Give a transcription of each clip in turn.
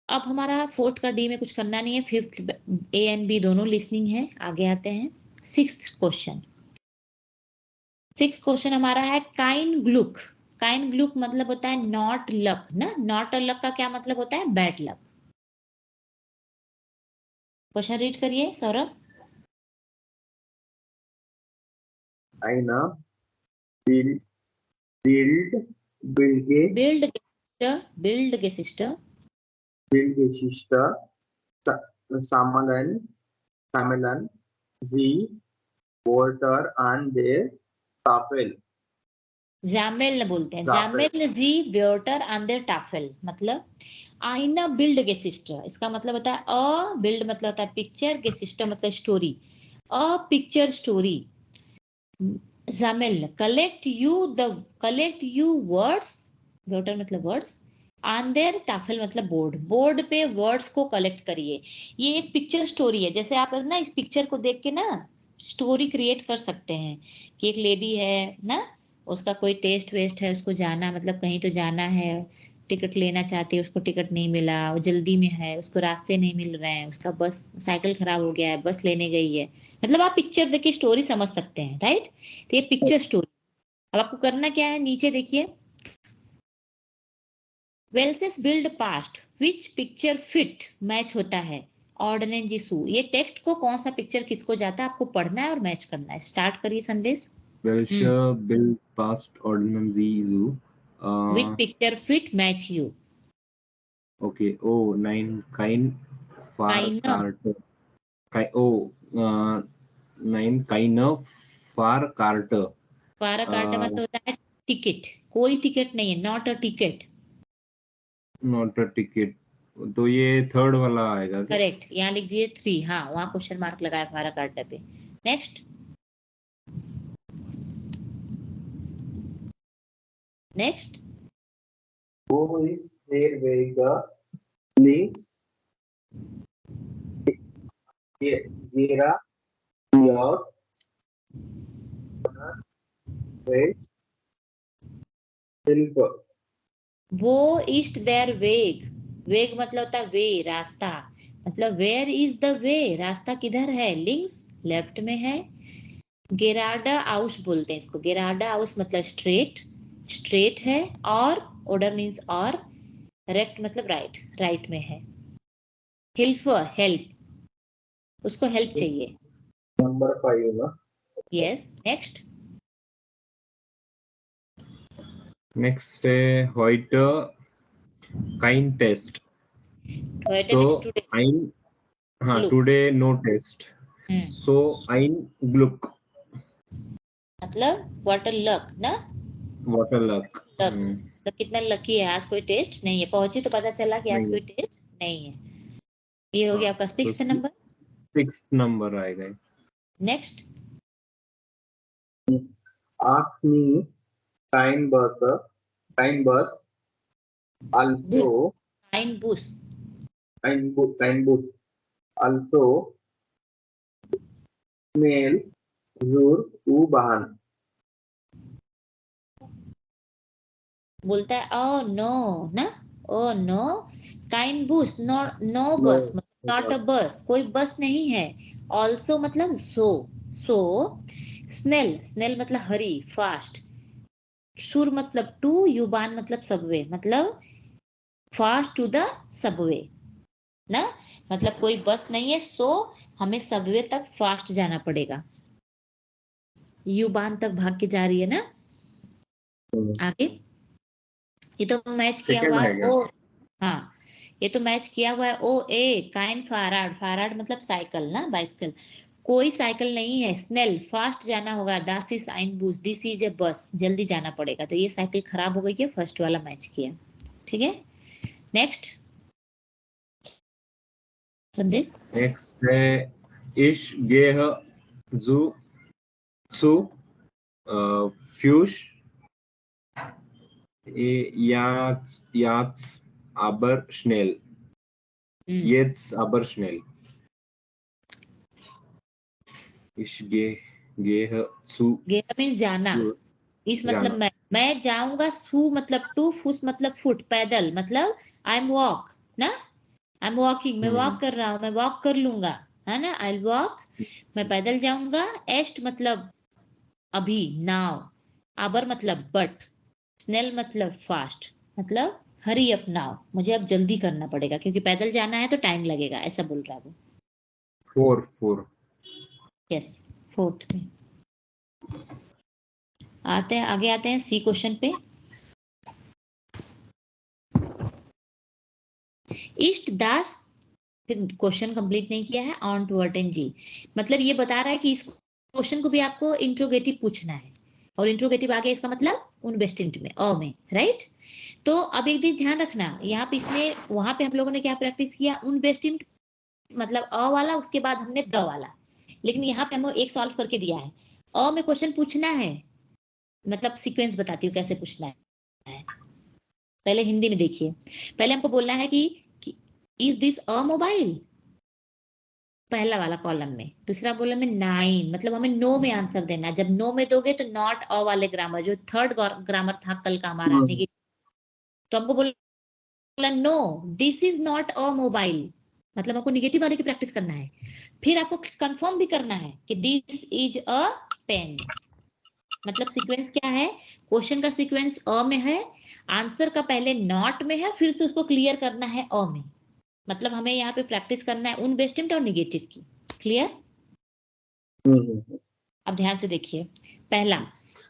अब हमारा फोर्थ का डी में कुछ करना नहीं है, फिफ्थ ए एंड बी दोनों लिसनिंग है। आगे आते हैं सिक्स्थ क्वेश्चन। सिक्स्थ क्वेश्चन हमारा है काइन ग्लुक। काइन ग्लुक मतलब होता है नॉट लक ना। नॉट लक का क्या मतलब होता है? Bad luck. क्वेश्चन रीड करिए सौरभ। Eine Bild, बिल्ड बिल्ड के सिस्टर Bildgeschichte sammeln sie Wörter an der Tafel. जामेल बोलते हैं, Tafel. जामेल जी ब्योटर ऑन देयर टाफेल। मतलब आईना बिल्ड के सिस्टर, इसका मतलब होता है अ बिल्ड मतलब होता है पिक्चर, के सिस्टर मतलब स्टोरी, अ पिक्चर स्टोरी। जामेल कलेक्ट यू वर्ड्स, ब्योटर मतलब वर्ड्स, ऑन देयर टाफेल मतलब बोर्ड, बोर्ड पे वर्ड्स को कलेक्ट करिए। ये एक पिक्चर स्टोरी है। जैसे आप ना इस पिक्चर को देख के ना स्टोरी क्रिएट कर सकते हैं कि एक लेडी है ना, उसका कोई टेस्ट वेस्ट है, उसको जाना मतलब कहीं तो जाना है, टिकट लेना चाहती है, उसको टिकट नहीं मिला, वो जल्दी में है, उसको रास्ते नहीं मिल रहे हैं, उसका बस साइकिल खराब हो गया है, बस लेने गई है। मतलब आप पिक्चर देख के स्टोरी समझ सकते हैं, राइट। तो ये पिक्चर स्टोरी। अब आपको करना क्या है, नीचे देखिए, वेल्सेस बिल्ड पास्ट विच पिक्चर फिट मैच होता है ऑर्डिनेंस जिसू। ये टेक्स्ट को कौन सा पिक्चर किसको जाता है आपको पढ़ना है और मैच करना है। स्टार्ट करिए संदेश। Welche Bild passt ordnen Sie so? Which picture fit match you. Okay. Oh, nein, kein kind Fahrkarte. Nein, keine Fahrkarte. फारा कार्ड मतलब होता है टिकट, कोई टिकट नहीं है, not a ticket. Not a ticket. तो ये थर्ड वाला आएगा क्या? करेक्ट, यहाँ लिख दिए 3। हाँ, वहां क्वेश्चन मार्क लगाया फारा कार्ड पे। Next next Wo ist der Weg links? Geradeaus, rechts, Hilfe. वो ईस्ट देयर वेग, वेग मतलब होता है वे रास्ता, मतलब वेयर इज द वे, रास्ता किधर है, लिंक्स लेफ्ट में है। गेराडा आउस बोलते हैं इसको, गेराडा आउस मतलब स्ट्रेट, स्ट्रेट है। और ऑर्डर मीन्स और, रेक्ट मतलब राइट, राइट में है। हेल्प हेल्प, उसको हेल्प चाहिए। Number 5 ना. यस नेक्स्ट Next है heute kein Test. So हाँ today no test. So ein Glück. मतलब वाटर लक ना, What a luck. लक तो कितना लकी है, आज कोई टेस्ट नहीं है, पहुंची तो पता चला कि आज नहीं कोई टेस्ट नहीं है। ये हो गया आपका तो 6th नंबर। 6th नंबर आएगा। Next Ask me kein Bus, also काइन बुश, kein Bus, also schnell zur U-Bahn. बोलता है ओ नो ना, ओ नो काइन बुश, नो नो बस मतलब नॉट अ बस, कोई बस नहीं है। ऑल्सो मतलब सो, सो स्नेल, स्नेल मतलब हरी फास्ट, शुर मतलब टू, युबान मतलब सबवे, मतलब फास्ट टू द सबवे ना, मतलब कोई बस नहीं है, सो हमें सबवे तक फास्ट जाना पड़ेगा। युबान तक भाग के जा रही है ना। आगे ये तो मैच किया हुआ है ओ, हाँ ये तो मैच किया हुआ है ओ ए काइन फाराड, फाराड मतलब साइकिल ना, बाइसिकल। कोई साइकिल नहीं है, स्नेल फास्ट जाना होगा, दास इज आइन बूस, दिस इज ए बस, जल्दी जाना पड़ेगा। तो ये साइकिल खराब हो गई है, फर्स्ट वाला मैच किया। ठीक है नेक्स्ट संदेश। नेक्स्ट है ich gehe zu Fuß jetzt aber schnell. Jetzt aber schnell. Ich gehe zu गेह मीन्स जाना, इस मतलब मैं जाऊंगा, सू मतलब टू, फुस मतलब फुट, पैदल मतलब आई एम वॉक ना, आई एम वॉकिंग, मैं वॉक कर रहा हूँ, मैं वॉक कर लूंगा, है ना, आई वॉक, मैं पैदल जाऊंगा, एस्ट मतलब अभी, नाउ, आबर मतलब बट, स्नेल मतलब फास्ट, मतलब हरी अप नाउ, मुझे अब जल्दी करना पड़ेगा क्योंकि पैदल जाना है तो टाइम लगेगा, ऐसा बोल रहा है वो। 4 यस, फोर्थ में आते हैं, आगे आते हैं सी क्वेश्चन पे। ईस्ट दास, फिर क्वेश्चन कंप्लीट नहीं किया है, ऑन टू अटेंड जी, मतलब ये बता रहा है कि इस क्वेश्चन को भी आपको इंट्रोगेटिव पूछना है, और इंट्रोगेटिव आगे इसका मतलब उन बेस्टिंट में, अ में, राइट। तो अब एक दिन ध्यान रखना, यहाँ पे इसने, वहां पे हम लोगों ने क्या प्रैक्टिस किया, उन बेस्टिंट मतलब अ वाला, उसके बाद हमने द वाला, लेकिन यहाँ पे हमें एक सॉल्व करके दिया है, अ में क्वेश्चन पूछना है, मतलब सीक्वेंस बताती हूँ कैसे पूछना है। पहले हिंदी में देखिए, पहले हमको बोलना है कि इज दिस अ मोबाइल, पहला वाला कॉलम में, दूसरा कॉलम में 9, मतलब हमें नो में आंसर देना है, जब नो में दोगे तो नॉट अ वाले ग्रामर, जो थर्ड ग्रामर था कल का हमारा, तो हमको बोला no this is not a mobile, मतलब आपको निगेटिव वाले की प्रैक्टिस करना है, फिर आपको कंफर्म भी करना है कि दिस इज अ पेन, मतलब सीक्वेंस क्या है, क्वेश्चन का सीक्वेंस अ में है, आंसर का पहले नॉट में है, फिर से उसको क्लियर करना है अ में, मतलब हमें यहाँ पे प्रैक्टिस करना है उन बेस्टिम्ड और निगेटिव की। क्लियर? अब ध्यान से देखिए, पहला,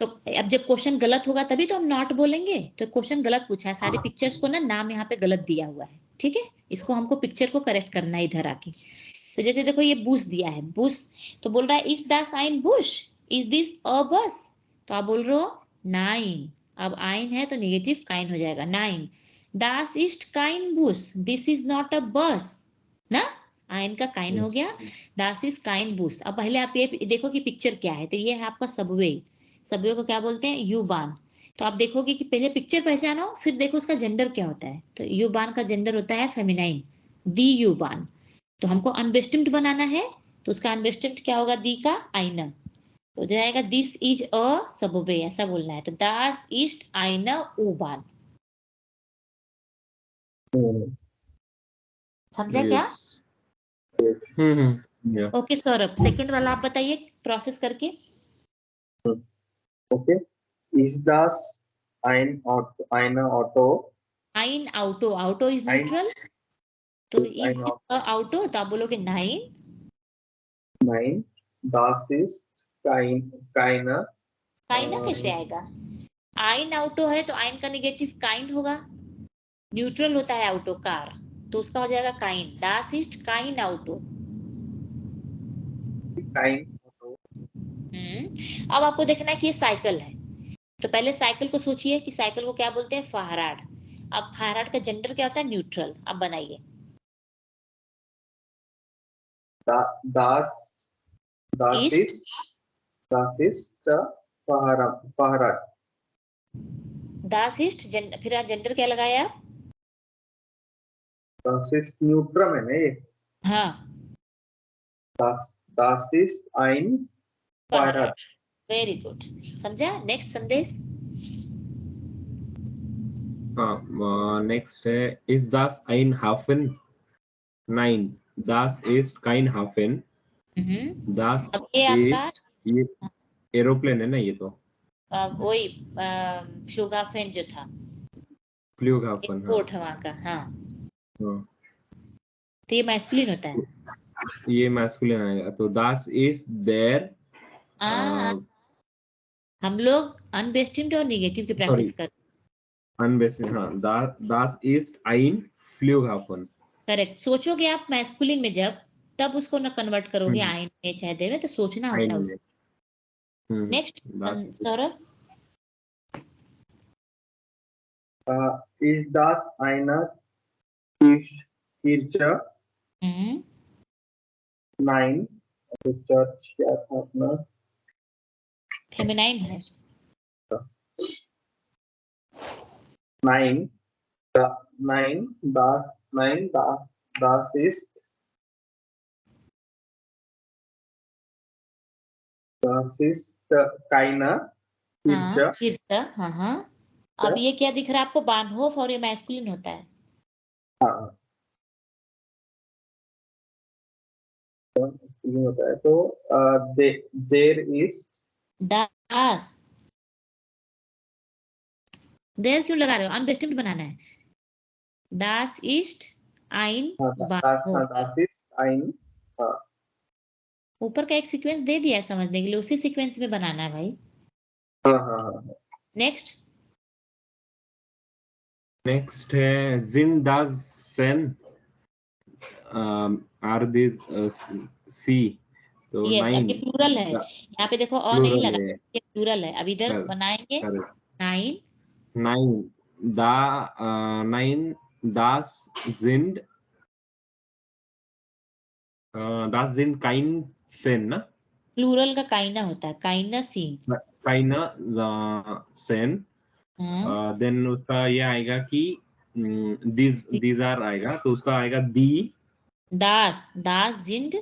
तो अब जब क्वेश्चन गलत होगा तभी तो हम नॉट बोलेंगे, तो क्वेश्चन गलत पूछा है, सारे पिक्चर्स को ना नाम यहाँ पे गलत दिया हुआ है, ठीक है, इसको हमको पिक्चर को करेक्ट करना है इधर आके। तो जैसे देखो ये बुश दिया है, बुश, तो बोल रहा है इज द साइन बुश, इज दिस अ बस, तो आप बोल रहे हो 9, अब आइन है तो नेगेटिव काइन हो जाएगा, 9 दास इस्ट काइन बुश, this is not a bus ना, आइन का काइन हो गया, दास इज काइन बूस। अब पहले आप ये देखो कि पिक्चर क्या है, तो ये है आपका सबवे, सबवे को क्या बोलते हैं, यू बान, तो आप देखोगे कि पहले पिक्चर पहचानो, फिर देखो उसका जेंडर क्या होता है, तो यू बान का जेंडर होता है फेमिनाइन, दी यू बान, तो हमको अनबेस्टिम्ड बनाना है, तो उसका अनबेस्टिम्ड क्या होगा, दी का आईना, तो जाएगा दिस इज अ सबवे, ऐसा बोलना है, तो दास ईस्ट आईना ऊ बान, समझा क्या? ओके सौरभ, सेकंड वाला आप बताइए प्रोसेस करके। Okay. Ist das eine Auto? आइन आउटो, आउटो इज न्यूट्रल, तो इज Ein आउटो, तो आप बोलोगे 9, Nein, das ist keine. काइना कैसे आएगा, आइन आउटो है तो आइन का नेगेटिव काइंड होगा, न्यूट्रल होता है आउटो कार, तो उसका हो जाएगा काइन, दास इस्ट काइन आउटो। Kein Auto. अब आपको देखना है कि ये साइकिल है, तो पहले साइकिल को सोचिए कि साइकिल को क्या बोलते हैं, फाहराड, अब फाहराड का जेंडर क्या होता है, न्यूट्रल, अब बनाइए। Das east, das ist Fahrrad. दास ईस्ट, फिर जेंडर क्या लगाया आप, Das ist neutral है ना ये. हाँ, Das ist ein Fahrrad. Very good, समझा। नेक्स्ट संदेश, हाँ, नेक्स्ट है is Das ein Hafen 9 das ist kein Hafen das अब ये आपका ist ये एरोप्लेन है ना, ये तो वही फ्लूगाफेन जो था, फ्लूगहाफन, हाँ एयरपोर्ट है वहाँ का, हाँ, हाँ, तो ये मैस्कुलिन होता है, ये मैस्कुलिन आएगा, तो दास इज देयर, हम लोग अनबेस्टिम्ड और नेगेटिव की सॉरी प्रैक्टिस कर, अनबेसिड, हाँ, दास इज ein Flughafen. करेक्ट, सोचोगे आप मैस्कुलिन में जब, तब उसको ना कन्वर्ट करोगे आइन में चाहे दे में, तो सोचना होता है उसको। Next Saurabh, Ist das eine Kirche? Nein. Also Church क्या था अपना? फेमिनाइन है, Nein. Nein. Das ist keine Kirche. हाँ किर्सा, हाँ हाँ, अब ये क्या दिख रहा है आपको, बानहोफ, और ये मैस्कुलिन होता है, हाँ. स्पीकिंग होता है तो देर इज दास, देर क्यों लगा रहे हो? अनबेस्टिम्ड बनाना है। दास इस्ट आइन बानहोफ, दास इज आइन। हाँ ऊपर का एक सीक्वेंस दे दिया है समझने के लिए, उसी सीक्वेंस में बनाना है भाई। हाँ हाँ हाँ। नेक्स्ट नेक्स्ट है जिन दास सेन आर दिस सी, तो यस, अब 9 ये प्लूरल है, यहाँ पे देखो और नहीं प्लूरल लगा, है। ये प्लूरल है। अब इधर कर बनाएंगे कर 9 9 दास जिंड दास जिंड काइन सेन ना, प्लूरल का काइना होता है, काइना सीन। काइना सेन। हाँ देन उसका ये आएगा कि दीज आर आएगा, तो उसका आएगा दी दास, दास जिंड,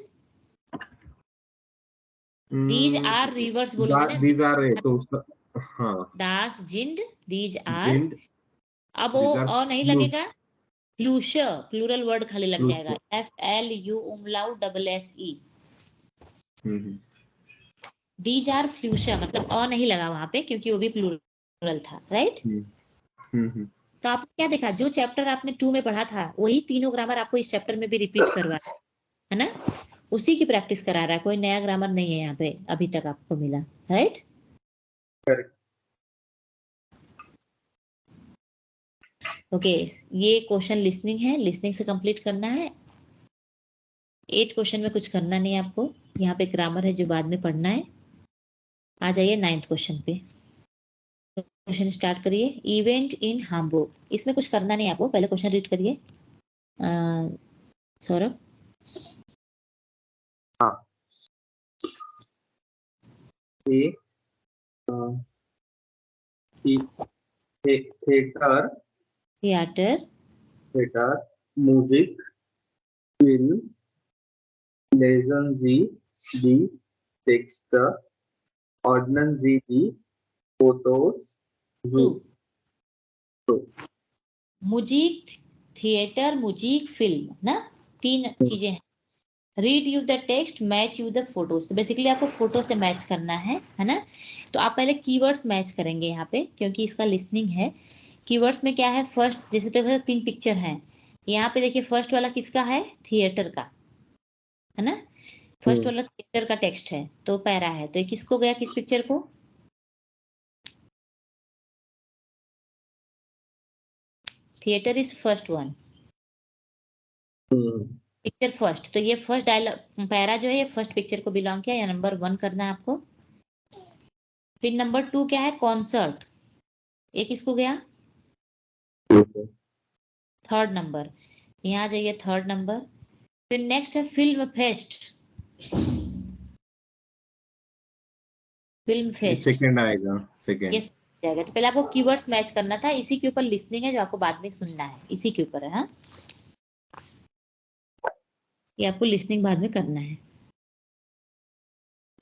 दीज आर रिवर्स बोलोगे ना, दीज आर है तो उसका हाँ दास जिंड, दीज आर। जिंड अब वो दीज आर और नहीं लगेगा, फ्लूशर, प्लूरल वर्ड खाली लग जाएगा, FLU umlaut double SE। These are फ्लूशर मतलब और नहीं लगा वहां पे, क्योंकि वो भी प्लूरल था, राइट। तो आपने क्या देखा, जो चैप्टर आपने 2 में पढ़ा था वही तीनों ग्रामर आपको इस चैप्टर में भी रिपीट करवा है ना, उसी की प्रैक्टिस करा रहा है, कोई नया ग्रामर नहीं है यहाँ पे अभी तक आपको मिला, राइट। ओके, ये क्वेश्चन लिसनिंग है, लिसनिंग से कंप्लीट करना है। 8 क्वेश्चन में कुछ करना नहीं है आपको, यहाँ पे ग्रामर है जो बाद में पढ़ना है। आ जाइए 9th क्वेश्चन पे, क्वेश्चन स्टार्ट करिए। इवेंट इन हाम्बुर्ग, इसमें कुछ करना नहीं आपको, पहले क्वेश्चन रीड करिए सौरभ। हाँ theatre theatre, theatre music film लेजन जी दी टेक्स्ट ऑर्डिनेंस जी दी फोटोज जू। मुजीक, थिएटर, मुजीक, फिल्म ना, 3 चीजें हैं। Read you the text, match you the photos, तो बेसिकली आपको फोटो से मैच करना है ना। तो आप पहले कीवर्ड्स मैच करेंगे यहाँ पे, क्योंकि इसका लिसनिंग है। कीवर्ड्स में क्या है, फर्स्ट जैसे देखो 3 पिक्चर हैं, यहाँ पे देखिए फर्स्ट वाला किसका है, थिएटर का, है ना। फर्स्ट वाला थिएटर का टेक्स्ट है, तो पैरा है, तो ये किसको गया, किस पिक्चर को, theatre is first one, picture first, तो ये फर्स्ट डायलॉग पैरा जो है ये फर्स्ट पिक्चर को बिलोंग किया, या नंबर 1 करना है आपको। फिर नंबर 2 क्या है, कॉन्सर्ट, ये किसको गया, थर्ड नंबर, यहाँ जाइए थर्ड नंबर। फिर नेक्स्ट है film fest, film fest second आएगा, सेकंड ये जाएगा। तो पहले आपको कीवर्ड्स मैच करना था, इसी के ऊपर लिसनिंग है जो आपको बाद में सुनना है, इसी के ऊपर है। हाँ, ये आपको लिसनिंग बाद में करना है।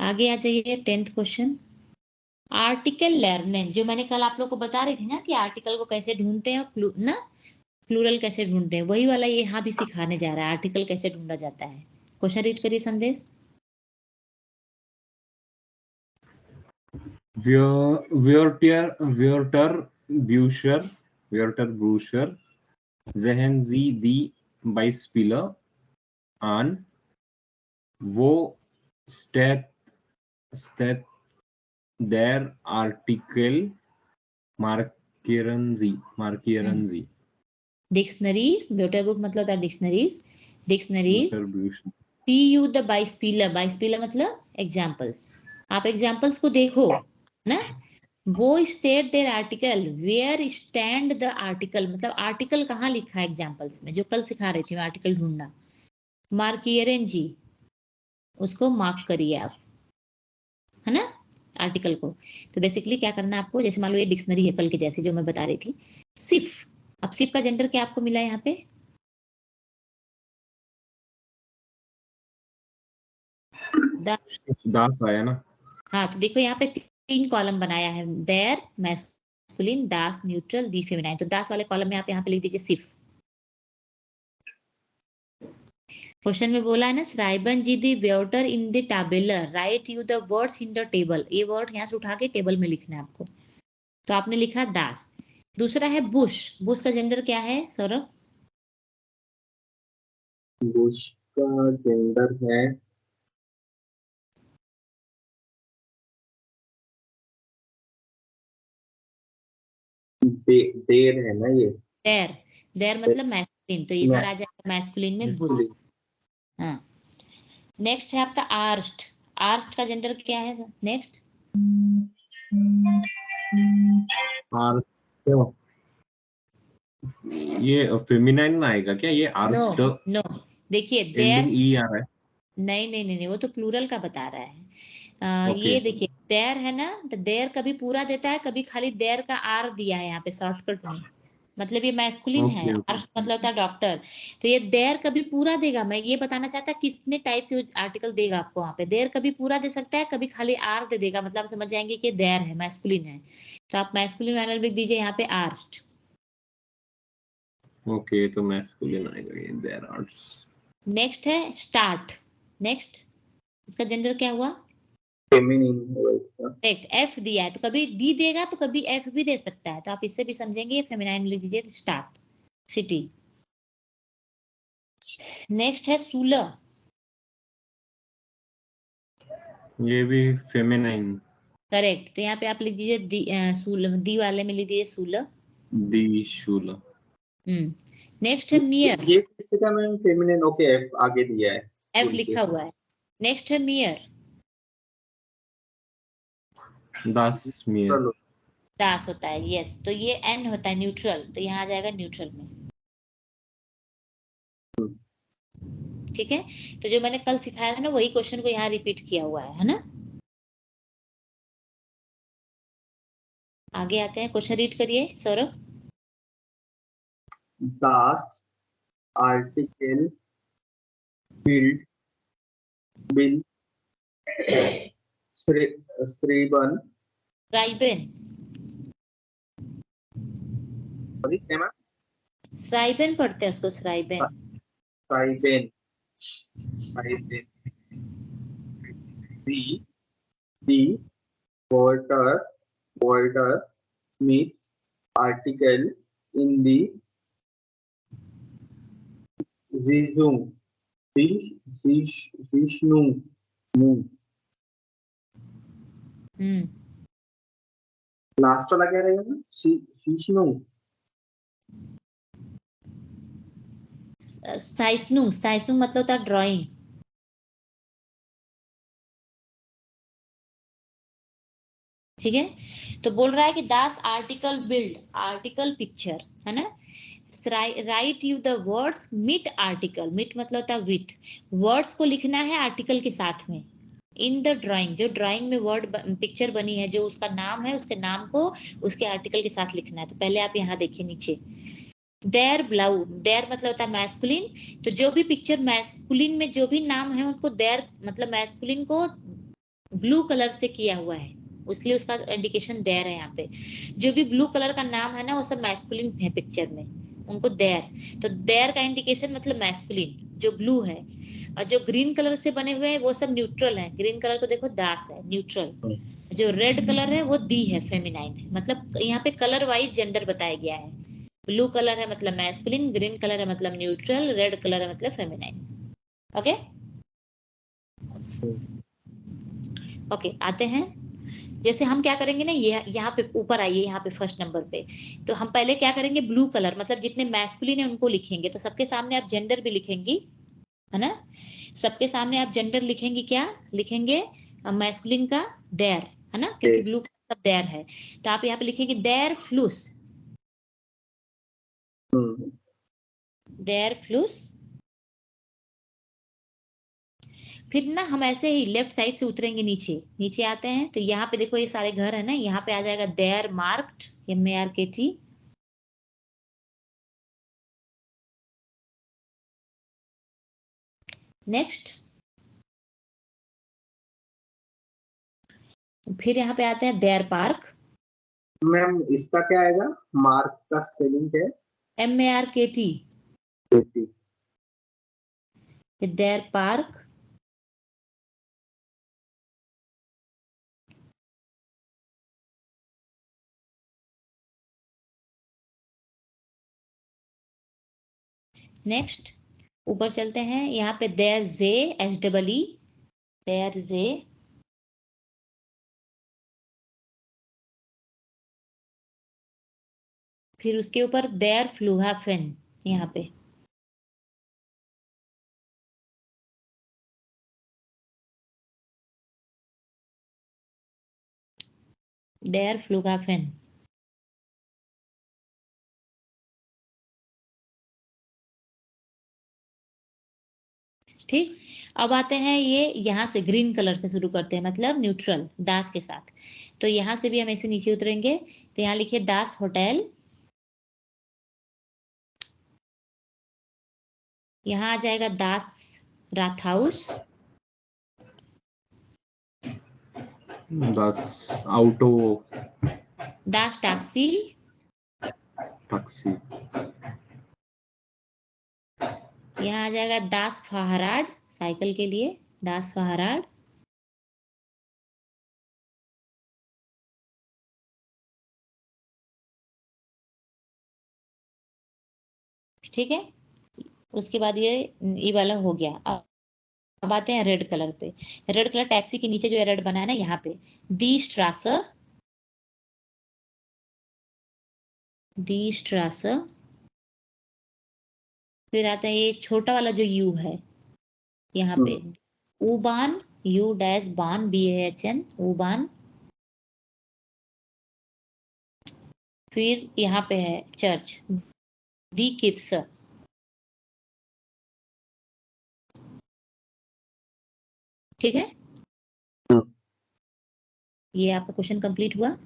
आगे आ जाइए 10th क्वेश्चन। आर्टिकल लर्निंग, जो मैंने कल आप लोग को बता रही थी ना कि आर्टिकल को कैसे ढूंढते हैं ना, प्लूरल कैसे ढूंढते हैं, वही वाला ये यहाँ भी सिखाने जा रहा है, आर्टिकल कैसे ढूंढा जाता है। क्वेश्चन रीड करिए संदेश। Wörter Bücher sehen Sie die Beispiele an, wo steht der Artikel, markieren Sie. Dictionaries, ब्योटर बुक मतलब होता है डिक्शनरीज, डिक्शनरीज। Wörter Bücher सी यू द बाइस्पीलर, बाइस्पीलर मतलब एग्जाम्पल्स, आप एग्जाम्पल्स को देखो ना। वो स्टेट देयर आर्टिकल, वेयर स्टैंड द आर्टिकल, मतलब आर्टिकल कहाँ लिखा है एग्जाम्पल्स में, जो कल सिखा रही थी आर्टिकल ढूंढना। मार्कियरन जी, उसको मार्क करिए आप, है ना, आर्टिकल को। तो बेसिकली क्या करना है आपको, जैसे मान लो ये डिक्शनरी है कल की जैसी जो मैं बता रही थी, सिर्फ। अब सिर्फ का जेंडर क्या आपको मिला है यहाँ पे, दास आया ना। हाँ, तो देखो यहाँ पे 3 कॉलम बनाया है, देयर मैस्कुलिन, दास न्यूट्रल, दी फेमिनाइन। तो दास वाले कॉलम में आप यहाँ पे लिख दीजिए सिर्फ। क्वेश्चन में बोला है ना, श्राइबन जी दी वेटर इन द टेबलर, write you the words in the table. ये वर्ड यहाँ से उठा के टेबल में लिखना है आपको। तो आपने लिखा दास। दूसरा है बुश। बुश का जेंडर क्या है सौरभ? बुश का जेंडर है देर है ना ये। देर। देर मतलब मैस्कुलिन, तो इधर आ जाएगा मैस्कुलिन में बुश। हाँ। नेक्स्ट है आपका आर्स्ट। आर्स्ट का जेंडर क्या है? नेक्स्ट ये फेमिनाइन में आएगा क्या? ये आर्स्ट नो देखिए देर, एंडिंग ई आ रहा है। नहीं वो तो प्लूरल का बता रहा है। Okay. ये देखिए देर है ना, तो देर कभी पूरा देता है, कभी खाली देर का आर दिया है यहाँ पे शॉर्टकट में, मतलब ये मैस्कुलिन है। आर्स्ट मतलब होता है डॉक्टर, तो ये देर कभी पूरा देगा। मैं ये बताना चाहता किसने टाइप से आर्टिकल देगा आपको वहां पे। देर कभी पूरा दे सकता है, कभी खाली आर दे देगा, मतलब आप समझ जाएंगे कि देर है, मैस्कुलिन है। तो आप मैस्कुलिन वाइनल लिख दीजिए यहाँ पे आर्स्ट। ओके, तो मैस्कुलिन आएगा ये, देयर आर्ट्स। नेक्स्ट है स्टार्ट। नेक्स्ट इसका जेंडर क्या हुआ? फेमिनिन होगा इसका। करेक्ट, एफ दिया है, तो कभी डी देगा तो कभी एफ भी दे सकता है, तो आप इससे भी समझेंगे। फेमिनाइन लिख दीजिए स्टार्ट, सिटी। नेक्स्ट है सूलर। ये भी फेमिनाइन। करेक्ट, तो यहाँ पे आप लिख दीजिए दी वाले में लिख दीजिए सूलर। दी शूला। नेक्स्ट है मियर। ये किसी का मैम फेमिनिन। ओके, एफ आगे दिया है, एफ लिखा हुआ है। नेक्स्ट है मियर। दास मियर। दास होता है, यस। तो ये एन होता है न्यूट्रल, तो यहाँ आ जाएगा न्यूट्रल में। ठीक है, तो जो मैंने कल सिखाया था ना, वही क्वेश्चन को यहाँ रिपीट किया हुआ है ना। आगे आते हैं, क्वेश्चन रीड करिए सौरभ। दास आर्टिकल बिल्ड बिल श्रीबन। राइबेन। सॉरी क्या मैम? साइबेन पढ़ते हैं उसको, साइबेन। साइबेन। साइबेन दी वॉल्टर स्मिथ आर्टिकल इन दी Zizung, Zishnung, लास्ट वाला क्या रहेगा ना? Zishnung, साइस्नुंग। साइस्नुंग मतलब होता है ड्राइंग। ठीक है, तो बोल रहा है कि दास आर्टिकल बिल्ड, आर्टिकल पिक्चर है ना। राइट यू द वर्ड्स मिट आर्टिकल, मिट मतलब होता है विथ, वर्ड्स को लिखना है आर्टिकल के साथ में। इन द ड्राइंग, जो ड्राइंग में वर्ड पिक्चर बनी है, जो उसका नाम है, उसके नाम को उसके आर्टिकल के साथ लिखना है। तो पहले आप यहाँ देखिए नीचे, देयर ब्लाउ, देयर मतलब होता है मैस्कुलिन, तो जो भी पिक्चर मैस्कुलिन में जो भी नाम है उसको देयर मतलब मैस्कुलिन को ब्लू कलर से किया हुआ है, इसलिए उसका इंडिकेशन देयर है यहाँ पे। जो भी ब्लू कलर का नाम है ना, वो सब मैस्कुलिन है पिक्चर में, उनको देयर। तो देयर का इंडिकेशन मतलब मैस्कुलिन जो ब्लू है, और जो ग्रीन कलर से बने हुए हैं वो सब न्यूट्रल है। ग्रीन कलर को देखो दास है, न्यूट्रल। जो रेड कलर है वो दी है, फेमिनाइन है। मतलब यहाँ पे कलर वाइज जेंडर बताया गया है। ब्लू कलर है मतलब मैस्कुलिन, ग्रीन कलर है मतलब न्यूट्रल, रेड कलर है मतलब फेमिनाइन। ओके ओके, आते हैं। जैसे हम क्या करेंगे ना, ये यहाँ पे ऊपर आइए, यहाँ पे फर्स्ट नंबर पे। तो हम पहले क्या करेंगे, ब्लू कलर मतलब जितने मैस्कुलिन है उनको लिखेंगे। तो सबके सामने आप जेंडर भी लिखेंगी, है ना। सबके सामने आप जेंडर लिखेंगे, क्या लिखेंगे? मैस्कुलिन का देयर, है ना, क्योंकि ब्लू सब देयर है। तो आप यहाँ पे लिखेंगे देयर फ्लूस, देयर फ्लूस। फिर ना हम ऐसे ही लेफ्ट साइड से उतरेंगे, नीचे नीचे आते हैं। तो यहाँ पे देखो ये सारे घर है ना, यहाँ पे आ जाएगा देयर मार्क्ड, MARKT। नेक्स्ट, फिर यहाँ पे आते हैं देयर पार्क। मैम इसका क्या आएगा? मार्क का स्पेलिंग क्या है? MARKT। their park. नेक्स्ट ऊपर चलते हैं, यहाँ पे there's a HEE, there's a, फिर उसके ऊपर there flew a fan, यहाँ पे there flew a fan। ठीक, अब आते हैं ये यहाँ से ग्रीन कलर से शुरू करते हैं, मतलब न्यूट्रल दास के साथ। तो यहाँ से भी हम ऐसे नीचे उतरेंगे, तो यहाँ लिखिए दास होटल, यहाँ आ जाएगा दास राथ हाउस, दास ऑटो, दास टैक्सी, टैक्सी, यहाँ आ जाएगा दास फहराड, साइकिल के लिए दास फहराड, ठीक है। उसके बाद ये वाला हो गया। अब आते हैं रेड कलर पे। रेड कलर टैक्सी के नीचे जो रेड बना है ना, यहाँ पे दी स्ट्रासर, दी स्ट्रासर, फिर आता है ये छोटा वाला जो यू है यहाँ पे, उबान, यू डैश बान, BAHN, उबान, फिर यहाँ पे है चर्च, दी किर्स, ठीक है। ये आपका क्वेश्चन कंप्लीट हुआ,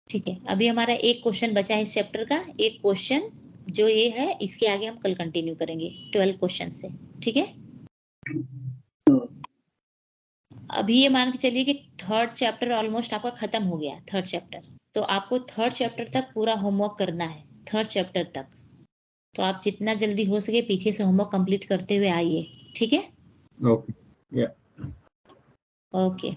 ठीक है। अभी हमारा एक क्वेश्चन बचा है इस चैप्टर का, एक क्वेश्चन जो ये है, इसके आगे हम कल कंटिन्यू करेंगे 12 क्वेश्चन से, ठीक है। अभी ये मान के चलिए कि थर्ड चैप्टर ऑलमोस्ट आपका खत्म हो गया, थर्ड चैप्टर। तो आपको थर्ड चैप्टर तक पूरा होमवर्क करना है, थर्ड चैप्टर तक। तो आप जितना जल्दी हो सके पीछे से होमवर्क कंप्लीट करते हुए आइए, ठीक है। ओके, या ओके।